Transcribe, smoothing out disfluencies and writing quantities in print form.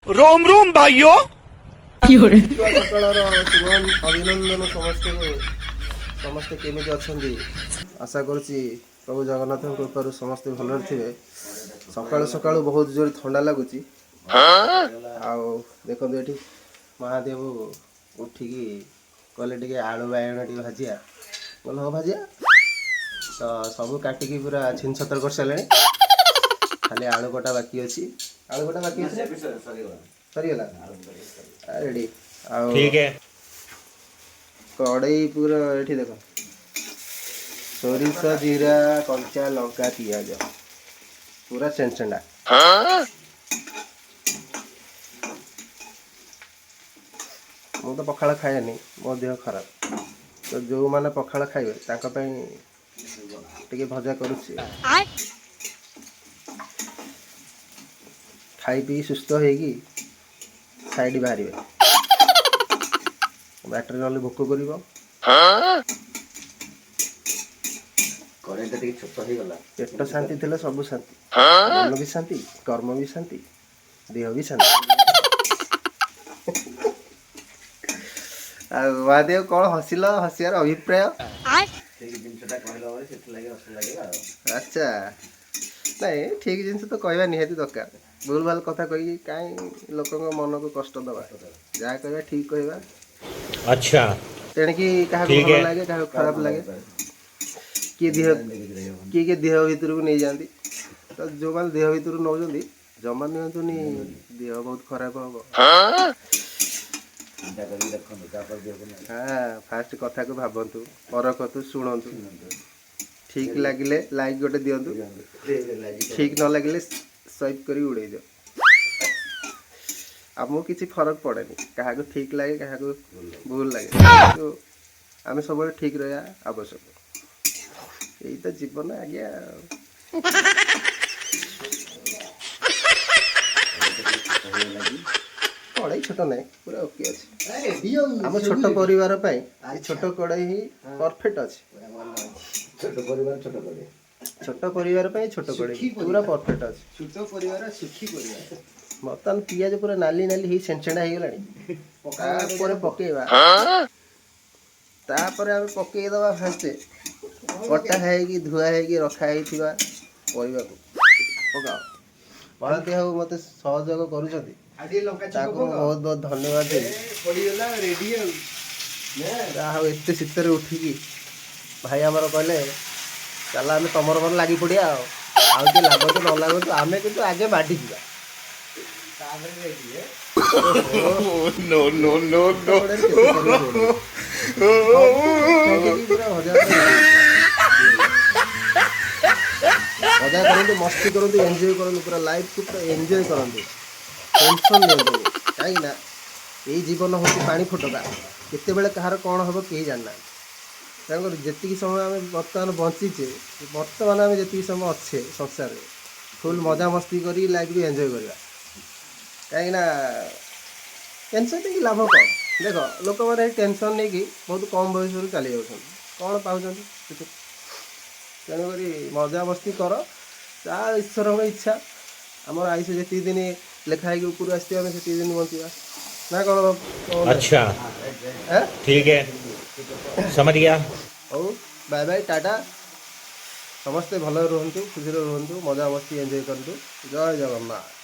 रोम रोम भाइयों अभिनंदन समस्ते केमिति अछंती आशा करुच्ची प्रभु जगन्नाथ कृपारू समस्ते भलरे थे। सकाळु सकाळु बहुत जोर ठंडा लगुच देखो ये महादेव उठिकी कहले टे आलू बाइगण टे भाजिया बोल हाँ भाजिया तो सब काटिकी पूरा छिन छतर कर सारे खाली आलू कटा बाकी अच्छी आलू कटा बाकी सरीगला रेडी ठीक है कड़ई पूरा ये देख सोरिष जीरा कंचा लंका पियाज पूरा चेंचेंडा मु तो पखाड़ खाएनी मो देह खराब तो जो मैंने पखाड़ खाइबे तांका पई टिके भजा करूची खाई पी सुस्थ होगी साइड बाहर बैटर ना भोक कर पेट शांति थे सब शांति मन भी शांति कर्म भी शांति देह भी शांति महादेव कौन हसिल हसियार अभिप्राय अच्छा नहीं ठीक जिन तो कहवा निहाती दरकार भूल भाल कथा कही कहीं लोक मन को कष्ट दबा जहाँ कह ठीक कहवा अच्छा तेणिकी क्या भल लगे क्या खराब लगे किए देह भितर को नहीं जाती तो जो मैंने देह भितर नौ जमा नियंतुनी देह बहुत खराब हम हाँ फास्ट कथा को भावतु परखतु शुणु ठीक लगिले लाइक गोटे दिंतु ठीक न लगिले स्वाइप कर उड़े दियो आमको किसी फरक पड़े क्या ठीक लगे क्या भूल लगे तो आम सब ठीक रहा आवश्यक यही तो जीवन आज्ञा कड़ाई छोट ना पूरा ओके अच्छे आम छोट परिवार छोट कड़ाई ही परफेक्ट अच्छे छोट परिवार छोट कड़ाई पूरा परफेक्ट अच्छे छोट परिवार सुखी परिवार बर्तमान पियाज पूरा नाली नाली ही सेंचेड़ा हो गला पकेवा तापर आम पकईदबा फास्ट कटा है धुआ है रखाई परिवा पकाओ महादेव बाबू मत सहयोग कर बहुत बहुत धन्यवाद एत शीतर उठिकी भाई आमर कहले चल आम तुम मन लगी पड़ा आगे लगत न लगत आम कि आगे बाढ़ी जा नो नो नो मजा करूँ मस्ती करूँ एंजॉय करूँ पूरा लाइफ को पूरा एंजॉय करूँ टेंशन नहीं कहीं यही जीवन हूँ पानी फुटका केत कहार कौन हम कहीं जानना तेणुकर जी समय आम बर्तमान बंचीचे बर्तमान आम जी समय अच्छे संसार फुल मजा मस्ती कर लाइफ को एंजॉय करवा कहीं टेंशन नहीं लाभ कौन देख लोक मैंने टेंशन नहीं कि बहुत कम बयस चली जाऊँ कौन पाँच तेणुक मजा मस्ती कर जहाँ ईश्वर इच्छा आम आयुष जी दिन लेखाई ऊपर आस दिन बचा ना कौन अच्छा ठीक है समझ गया हो बाय बाय टाटा समस्ते भल रुहतु खुशी रुहतु मजा मस्ती एंजॉय करतु जय जगन्नाथ।